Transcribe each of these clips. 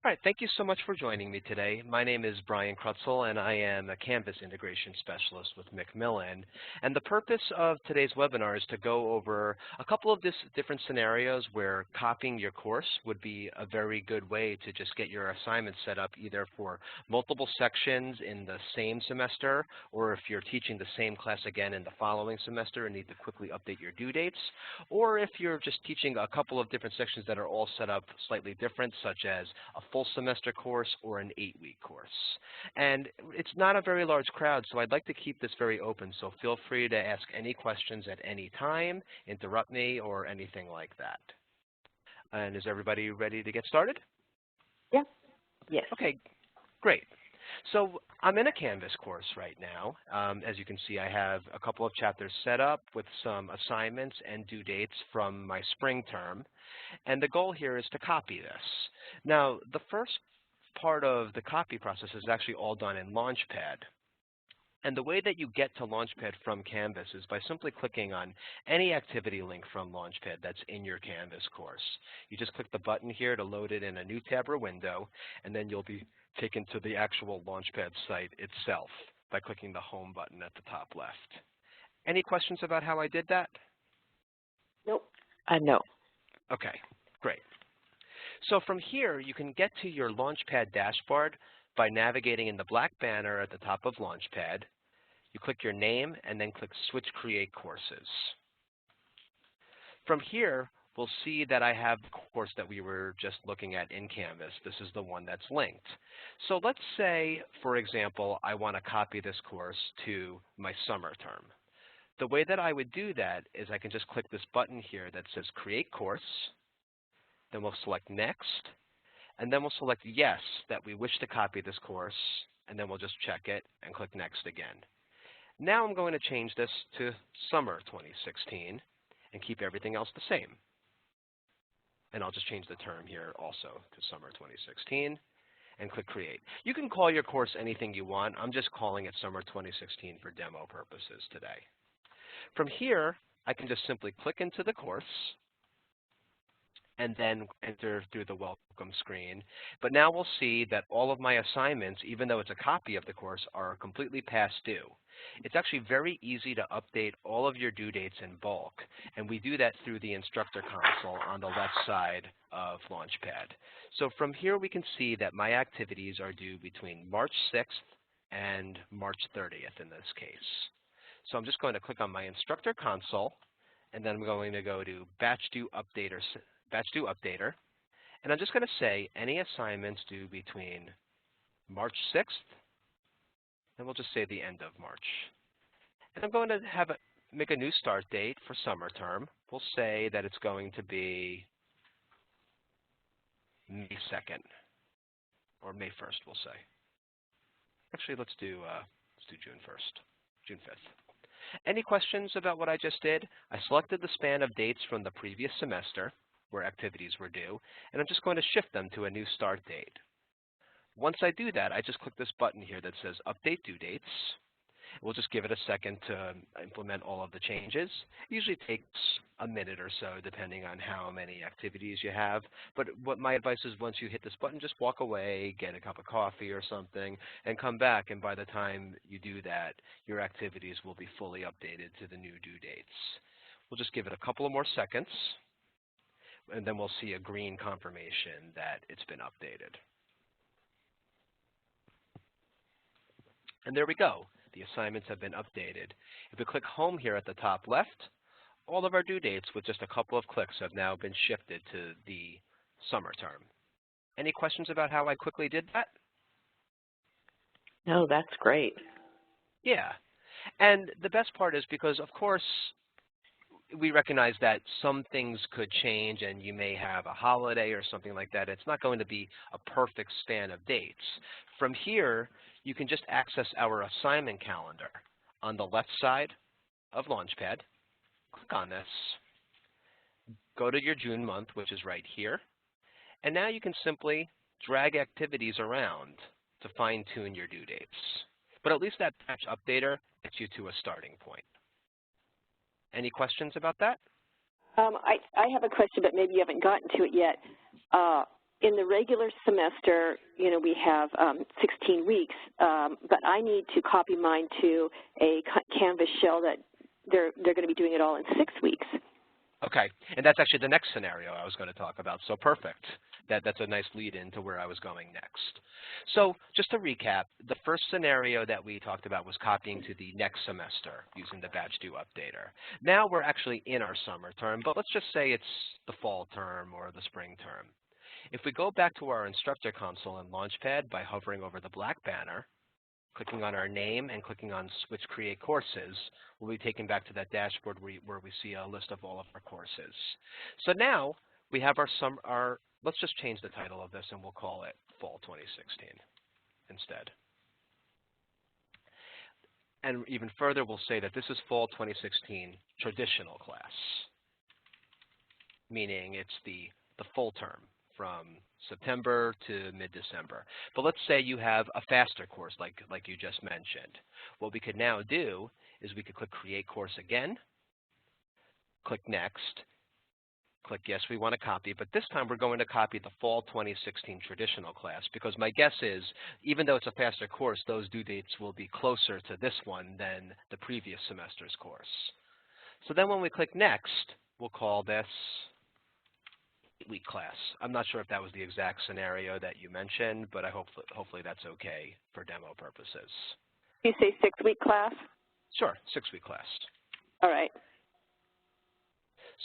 All right, thank you so much for joining me today. My name is Brian Krutzel, and I am a Canvas integration specialist with Macmillan. And the purpose of today's webinar is to go over a couple of different scenarios where copying your course would be a very good way to just get your assignments set up either for multiple sections in the same semester, or if you're teaching the same class again in the following semester and need to quickly update your due dates, or if you're just teaching a couple of different sections that are all set up slightly different, such as a full semester course or an 8-week course. And it's not a very large crowd, so I'd like to keep this very open. So feel free to ask any questions at any time, interrupt me, or anything like that. And is everybody ready to get started? Yeah. Yes. Okay, great. So I'm in a Canvas course right now. As you can see, I have a couple of chapters set up with some assignments and due dates from my spring term. And the goal here is to copy this. Now, the first part of the copy process is actually all done in LaunchPad. And the way that you get to LaunchPad from Canvas is by simply clicking on any activity link from LaunchPad that's in your Canvas course. You just click the button here to load it in a new tab or window, and then you'll be taken to the actual LaunchPad site itself by clicking the Home button at the top left. Any questions about how I did that? Nope. No. Okay, great. So from here, you can get to your LaunchPad dashboard by navigating in the black banner at the top of LaunchPad. You click your name and then click Switch Create Courses. From here, we'll see that I have the course that we were just looking at in Canvas. This is the one that's linked. So let's say, for example, I want to copy this course to my summer term. The way that I would do that is I can just click this button here that says Create Course. Then we'll select Next. And then we'll select Yes, that we wish to copy this course. And then we'll just check it and click Next again. Now I'm going to change this to Summer 2016 and keep everything else the same. And I'll just change the term here also to Summer 2016 and click Create. You can call your course anything you want. I'm just calling it Summer 2016 for demo purposes today. From here, I can just simply click into the course and then enter through the welcome screen. But now we'll see that all of my assignments, even though it's a copy of the course, are completely past due. It's actually very easy to update all of your due dates in bulk, and we do that through the instructor console on the left side of LaunchPad. So from here, we can see that my activities are due between March 6th and March 30th in this case. So I'm just going to click on my instructor console, and then I'm going to go to Batch Due Updater, and I'm just going to say any assignments due between March 6th, and we'll just say the end of March. And I'm going to make a new start date for summer term. We'll say that it's going to be May 2nd, or May 1st, we'll say. Actually, let's do June 1st, June 5th. Any questions about what I just did? I selected the span of dates from the previous semester where activities were due, and I'm just going to shift them to a new start date. Once I do that, I just click this button here that says Update Due Dates. We'll just give it a second to implement all of the changes. It usually takes a minute or so, depending on how many activities you have. But what my advice is, once you hit this button, just walk away, get a cup of coffee or something, and come back. And by the time you do that, your activities will be fully updated to the new due dates. We'll just give it a couple of more seconds, and then we'll see a green confirmation that it's been updated. And there we go. The assignments have been updated. If we click Home here at the top left, all of our due dates with just a couple of clicks have now been shifted to the summer term. Any questions about how I quickly did that? No, that's great. Yeah. And the best part is because, of course, we recognize that some things could change and you may have a holiday or something like that. It's not going to be a perfect span of dates. From here, you can just access our assignment calendar on the left side of LaunchPad. Click on this. Go to your June month, which is right here. And now you can simply drag activities around to fine-tune your due dates. But at least that batch updater gets you to a starting point. Any questions about that? I have a question, but maybe you haven't gotten to it yet. in the regular semester, you know, we have 16 weeks, but I need to copy mine to a Canvas shell that they're going to be doing it all in 6 weeks. Okay, and that's actually the next scenario I was going to talk about, so perfect. That's a nice lead in to where I was going next. So just to recap, the first scenario that we talked about was copying to the next semester using the batch due updater. Now we're actually in our summer term, but let's just say it's the fall term or the spring term. If we go back to our instructor console in LaunchPad by hovering over the black banner, clicking on our name and clicking on Switch Create Courses, we'll be taken back to that dashboard where we see a list of all of our courses. So now we have let's just change the title of this and we'll call it Fall 2016 instead. And even further, we'll say that this is Fall 2016 traditional class, meaning it's the full term from September to mid-December. But let's say you have a faster course like you just mentioned. What we could now do is we could click Create Course again, click Next, click Yes, we want to copy, but this time we're going to copy the Fall 2016 traditional class because my guess is, even though it's a faster course, those due dates will be closer to this one than the previous semester's course. So then when we click Next, we'll call this 8-week class. I'm not sure if that was the exact scenario that you mentioned, but hopefully that's okay for demo purposes. You say 6-week class? Sure, 6-week class. All right.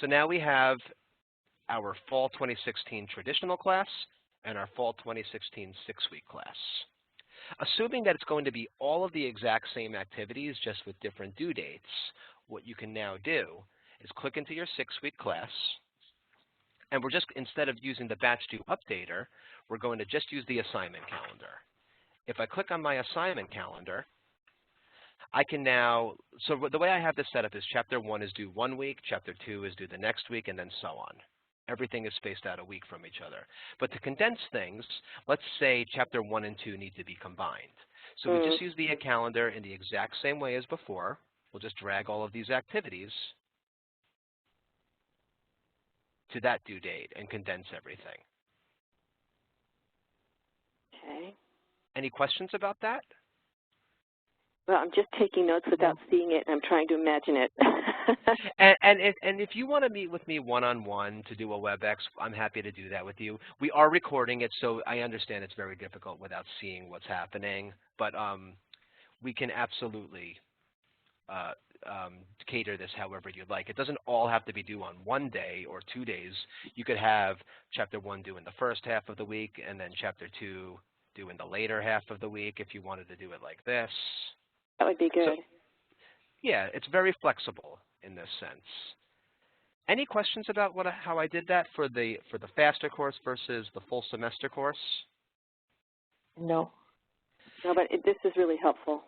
So now we have our Fall 2016 traditional class and our Fall 2016 6-week class. Assuming that it's going to be all of the exact same activities, just with different due dates, what you can now do is click into your 6-week class, and we're just, instead of using the batch due updater, we're going to just use the assignment calendar. If I click on my assignment calendar, I can now, so the way I have this set up is Chapter 1 is due 1 week, Chapter 2 is due the next week, and then so on. Everything is spaced out a week from each other. But to condense things, let's say Chapter 1 and 2 need to be combined. So we just use the calendar in the exact same way as before. We'll just drag all of these activities to that due date and condense everything. Okay. Any questions about that? Well, I'm just taking notes without seeing it, and I'm trying to imagine it. and if you want to meet with me one-on-one to do a WebEx, I'm happy to do that with you. We are recording it, so I understand it's very difficult without seeing what's happening, but we can absolutely cater this however you'd like. It doesn't all have to be due on 1 day or 2 days. You could have Chapter 1 due in the first half of the week and then Chapter 2 due in the later half of the week if you wanted to do it like this. That would be good. So, yeah, it's very flexible in this sense. Any questions about how I did that for the faster course versus the full semester course? No. No, but this is really helpful.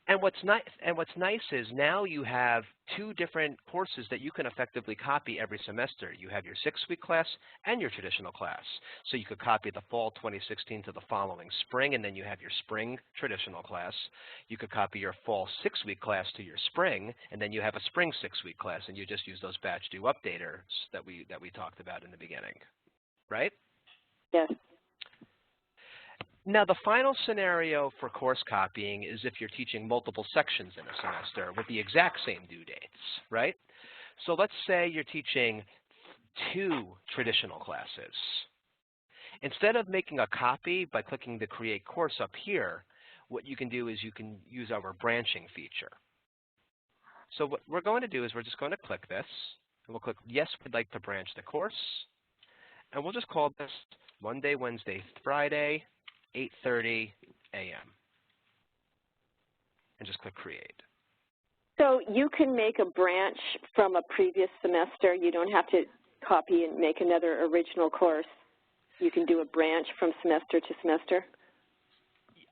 And what's nice is now you have 2 different courses that you can effectively copy every semester. You have your 6-week class and your traditional class. So you could copy the Fall 2016 to the following spring, and then you have your spring traditional class. You could copy your Fall 6-week class to your spring, and then you have a spring 6-week class, and you just use those batch due updaters that we talked about in the beginning, right? Yes. Now, the final scenario for course copying is if you're teaching multiple sections in a semester with the exact same due dates, right? So let's say you're teaching 2 traditional classes. Instead of making a copy by clicking the Create Course up here, what you can do is you can use our branching feature. So what we're going to do is we're just going to click this, and we'll click Yes, we'd like to branch the course. And we'll just call this Monday, Wednesday, Friday, 8:30 a.m. and just click Create. So you can make a branch from a previous semester. You don't have to copy and make another original course. You can do a branch from semester to semester?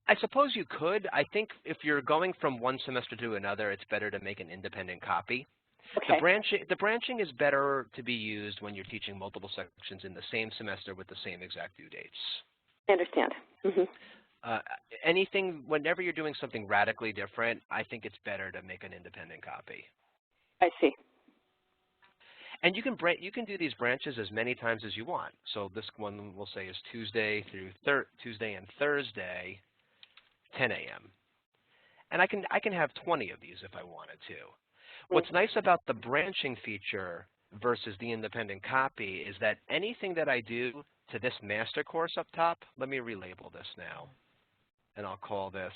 I suppose you could. I think if you're going from one semester to another, it's better to make an independent copy. Okay. The branching is better to be used when you're teaching multiple sections in the same semester with the same exact due dates. I understand. Whenever you're doing something radically different, I think it's better to make an independent copy. I see. And you can do these branches as many times as you want. So this one we'll say is Tuesday and Thursday, 10 a.m. And I can have 20 of these if I wanted to. What's nice about the branching feature versus the independent copy is that anything that I do to this master course up top, let me relabel this now, and I'll call this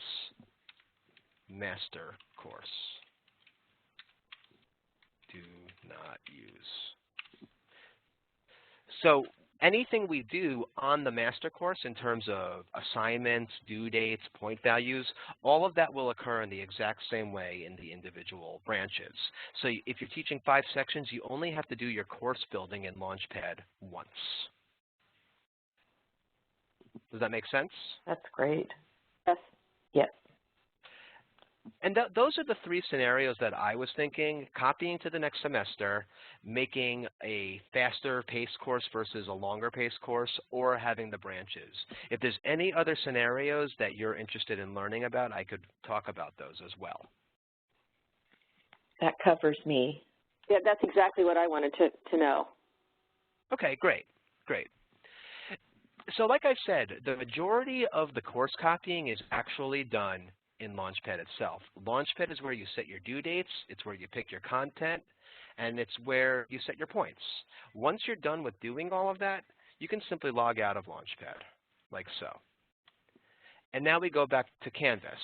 master course. Do not use. So anything we do on the master course in terms of assignments, due dates, point values, all of that will occur in the exact same way in the individual branches. So if you're teaching 5 sections, you only have to do your course building in LaunchPad once. Does that make sense? That's great. Yes. Yes. And those are the 3 scenarios that I was thinking: copying to the next semester, making a faster paced course versus a longer paced course, or having the branches. If there's any other scenarios that you're interested in learning about, I could talk about those as well. That covers me. Yeah, that's exactly what I wanted to know. Okay, great, great. So like I said, the majority of the course copying is actually done in LaunchPad itself. LaunchPad is where you set your due dates, it's where you pick your content, and it's where you set your points. Once you're done with doing all of that, you can simply log out of LaunchPad, like so. And now we go back to Canvas.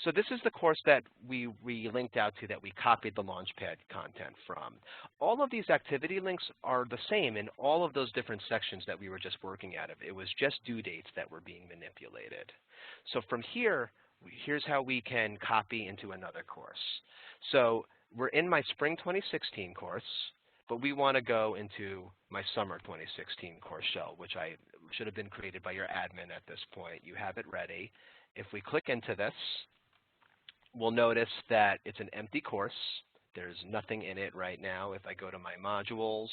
So this is the course that we linked out to, that we copied the LaunchPad content from. All of these activity links are the same in all of those different sections that we were just working out of. It was just due dates that were being manipulated. So from here, here's how we can copy into another course. So we're in my Spring 2016 course, but we want to go into my Summer 2016 course shell, which should have been created by your admin at this point. You have it ready. If we click into this, we'll notice that it's an empty course. There's nothing in it right now. If I go to my modules,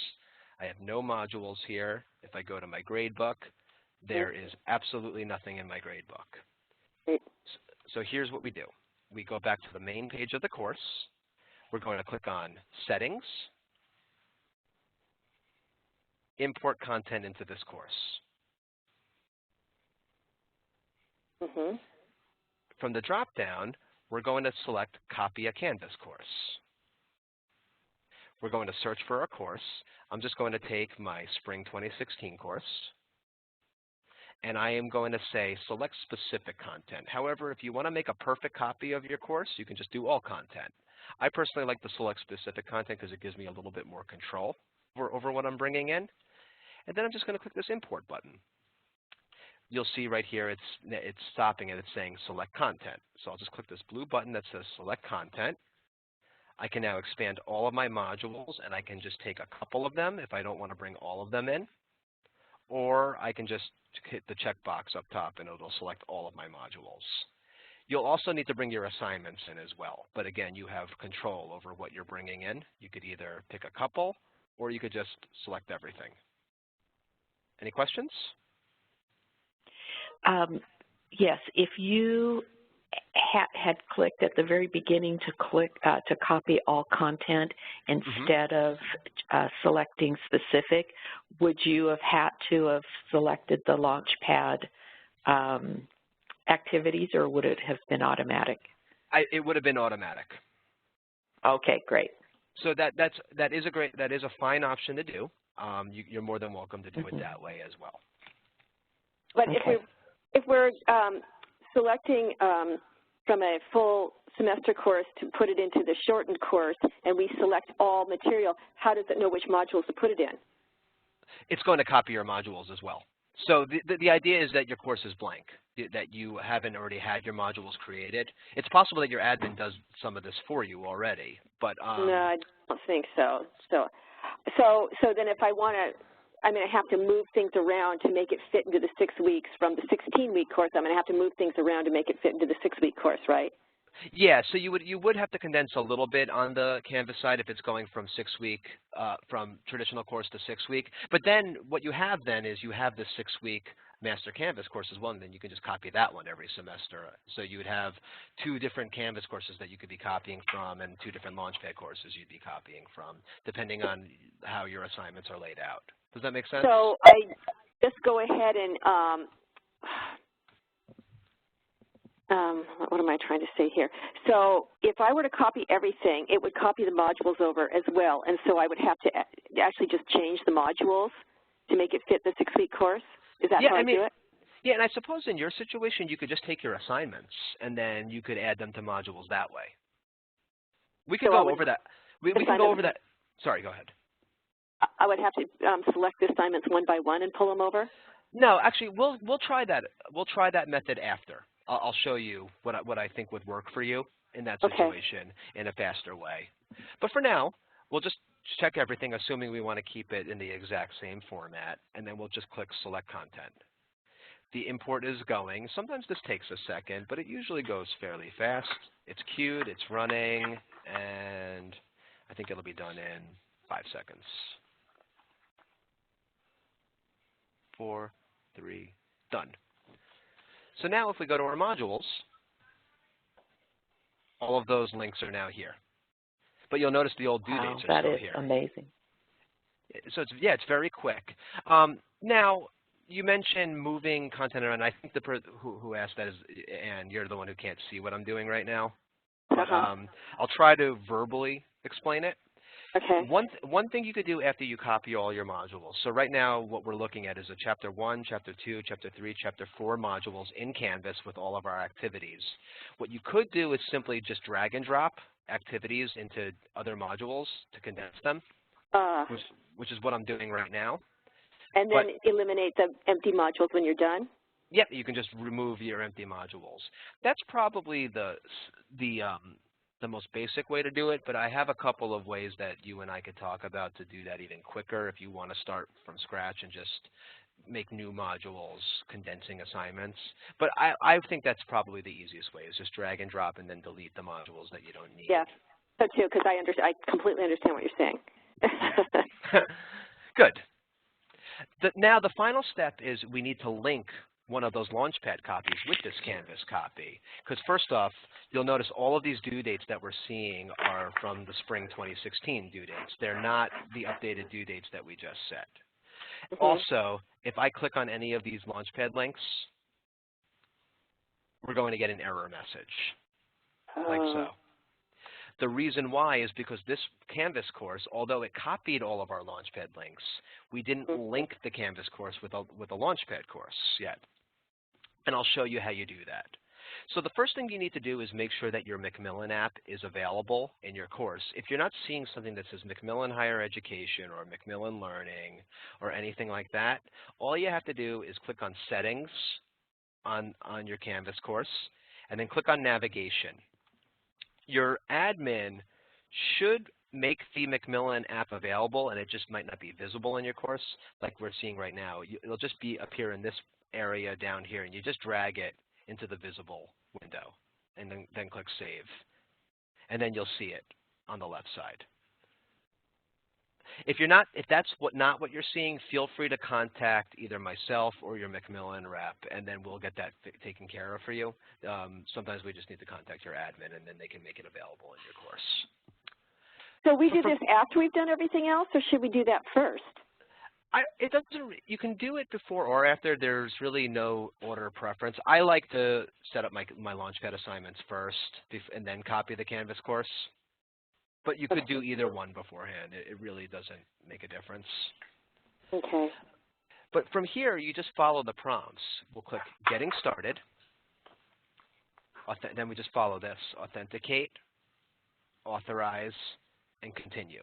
I have no modules here. If I go to my gradebook, there is absolutely nothing in my gradebook. So here's what we do. We go back to the main page of the course. We're going to click on Settings, Import Content into this course. From the drop-down, we're going to select Copy a Canvas course. We're going to search for a course. I'm just going to take my Spring 2016 course, and I am going to say select specific content. However, if you want to make a perfect copy of your course, you can just do all content. I personally like to select specific content because it gives me a little bit more control over what I'm bringing in. And then I'm just going to click this Import button. You'll see right here it's stopping and it's saying Select Content. So I'll just click this blue button that says Select Content. I can now expand all of my modules, and I can just take a couple of them if I don't want to bring all of them in. Or I can just hit the checkbox up top, and it'll select all of my modules. You'll also need to bring your assignments in as well. But again, you have control over what you're bringing in. You could either pick a couple, or you could just select everything. Any questions? Yes, if you had clicked at the very beginning to copy all content instead of selecting specific, would you have had to have selected the LaunchPad activities, or would it have been automatic? It would have been automatic. Okay, great. So that is a fine option to do. You're more than welcome to do it that way as well. But okay. if we're selecting from a full semester course to put it into the shortened course, and we select all material, how does it know which modules to put it in? It's going to copy your modules as well. So the idea is that your course is blank, that you haven't already had your modules created. It's possible that your admin does some of this for you already, but no, I don't think so. So then if I want to, I'm going to have to move things around to make it fit into the 6 weeks. From the 16-week course, I'm going to have to move things around to make it fit into the 6-week course, right? Yeah, so you would have to condense a little bit on the Canvas side if it's going from 6-week from traditional course to 6-week. But then what you have then is you have the 6-week Master Canvas course as well, and then you can just copy that one every semester. So you would have 2 different Canvas courses that you could be copying from, and 2 different LaunchPad courses you'd be copying from, depending on how your assignments are laid out. Does that make sense? So I just go ahead and what am I trying to say here? So if I were to copy everything, it would copy the modules over as well, and so I would have to actually just change the modules to make it fit the 6-week course? Is that how I do it? Yeah, and I suppose in your situation, you could just take your assignments, and then you could add them to modules that way. We can go over that. We can go over that. Sorry, go ahead. I would have to select the assignments one by one and pull them over? No, actually, we'll try that. We'll try that method after. I'll show you what I think would work for you in that situation in a faster way. But for now, we'll just check everything, assuming we want to keep it in the exact same format, and then we'll just click Select Content. The import is going. Sometimes this takes a second, but it usually goes fairly fast. It's queued, it's running, and I think it'll be done in 5 seconds. 4, 3, done. So now if we go to our modules, all of those links are now here. But you'll notice the old due dates are still here. That is amazing. So it's very quick. Now, you mentioned moving content around. I think the who asked that is Anne. You're the one who can't see what I'm doing right now. But I'll try to verbally explain it. Okay. One thing you could do after you copy all your modules. So right now what we're looking at is a Chapter 1, Chapter 2, Chapter 3, Chapter 4 modules in Canvas with all of our activities. What you could do is simply just drag and drop activities into other modules to condense them, which is what I'm doing right now. And then eliminate the empty modules when you're done? Yep, you can just remove your empty modules. That's probably the most basic way to do it, but I have a couple of ways that you and I could talk about to do that even quicker if you want to start from scratch and just make new modules, condensing assignments. But I think that's probably the easiest way, is just drag and drop and then delete the modules that you don't need. Yeah, so too, because I completely understand what you're saying. Good. Now the final step is we need to link one of those LaunchPad copies with this Canvas copy. Because first off, you'll notice all of these due dates that we're seeing are from the spring 2016 due dates. They're not the updated due dates that we just set. Also, if I click on any of these LaunchPad links, we're going to get an error message, like so. The reason why is because this Canvas course, although it copied all of our LaunchPad links, we didn't link the Canvas course with a LaunchPad course yet. And I'll show you how you do that. So the first thing you need to do is make sure that your Macmillan app is available in your course. If you're not seeing something that says Macmillan Higher Education or Macmillan Learning or anything like that, all you have to do is click on Settings on your Canvas course, and then click on Navigation. Your admin should make the Macmillan app available, and it just might not be visible in your course like we're seeing right now. It'll just appear in this area down here, and you just drag it into the visible window, and then click Save. And then you'll see it on the left side. If that's not what you're seeing, feel free to contact either myself or your Macmillan rep, and then we'll get that taken care of for you. Sometimes we just need to contact your admin, and then they can make it available in your course. So we do this after we've done everything else, or should we do that first? You can do it before or after. There's really no order preference. I like to set up my LaunchPad assignments first and then copy the Canvas course. But you could do either one beforehand. It really doesn't make a difference. Okay. But from here, you just follow the prompts. We'll click Getting Started. Then we just follow this. Authenticate, Authorize, and Continue.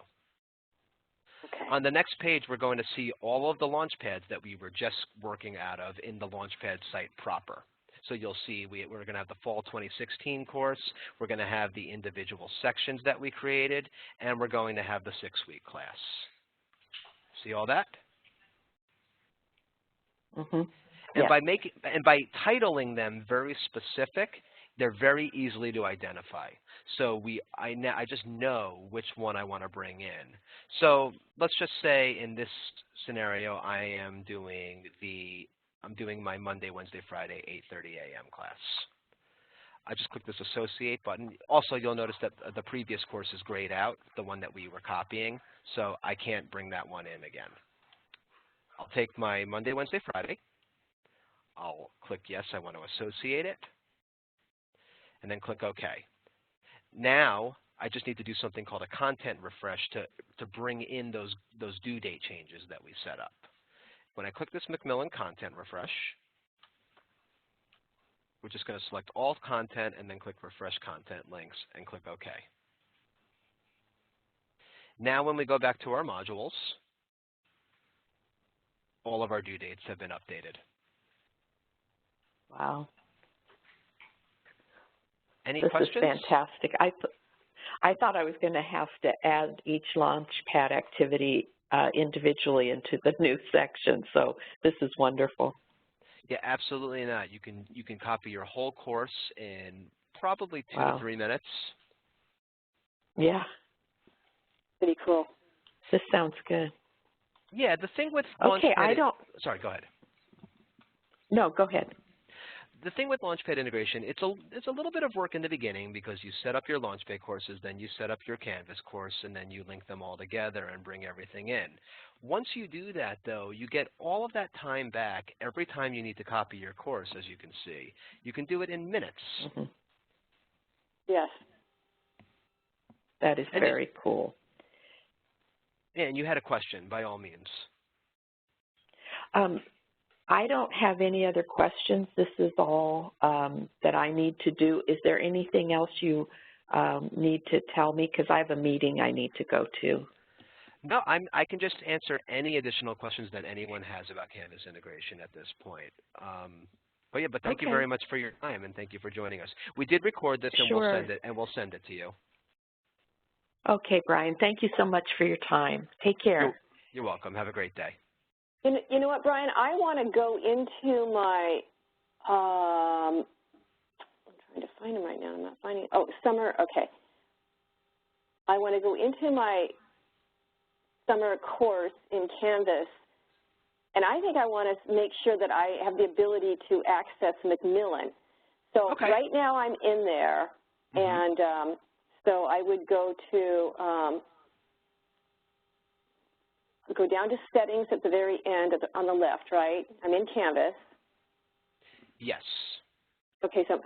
Okay. On the next page, we're going to see all of the LaunchPads that we were just working out of in the LaunchPad site proper. So you'll see we're going to have the Fall 2016 course, we're going to have the individual sections that we created, and we're going to have the 6-week class. See all that? Mm-hmm. And by titling them very specific, They're very easily to identify. So I just know which one I want to bring in. So let's just say in this scenario, I'm doing my Monday, Wednesday, Friday, 8:30 a.m. class. I just click this associate button. Also, you'll notice that the previous course is grayed out, the one that we were copying, so I can't bring that one in again. I'll take my Monday, Wednesday, Friday. I'll click yes, I want to associate it, and then click OK. Now, I just need to do something called a content refresh to bring in those due date changes that we set up. When I click this Macmillan content refresh, we're just going to select all content and then click refresh content links and click OK. Now when we go back to our modules, all of our due dates have been updated. Wow. Any this questions? This is fantastic. I thought I was going to have to add each LaunchPad activity individually into the new section, so this is wonderful. Yeah, absolutely not. You can copy your whole course in probably 2 Wow. to 3 minutes. Yeah. Pretty cool. This sounds good. Yeah, the thing with okay, LaunchPad sorry, go ahead. No, go ahead. The thing with LaunchPad integration, it's a little bit of work in the beginning because you set up your LaunchPad courses, then you set up your Canvas course, and then you link them all together and bring everything in. Once you do that, though, you get all of that time back every time you need to copy your course, as you can see. You can do it in minutes. Mm-hmm. Yes. That is very cool. And you had a question, by all means. I don't have any other questions. This is all that I need to do. Is there anything else you need to tell me? Because I have a meeting I need to go to. No, I can just answer any additional questions that anyone has about Canvas integration at this point. But thank you very much for your time, and thank you for joining us. We did record this, and we'll send it to you. Okay, Brian. Thank you so much for your time. Take care. You're welcome. Have a great day. You know what, Brian? I want to go into my, I'm trying to find them right now. I'm not finding, summer, okay. I want to go into my summer course in Canvas, and I think I want to make sure that I have the ability to access Macmillan. So right now I'm in there, and so I would go to, go down to settings at the very end on the left, right? I'm in Canvas. Yes. Okay, so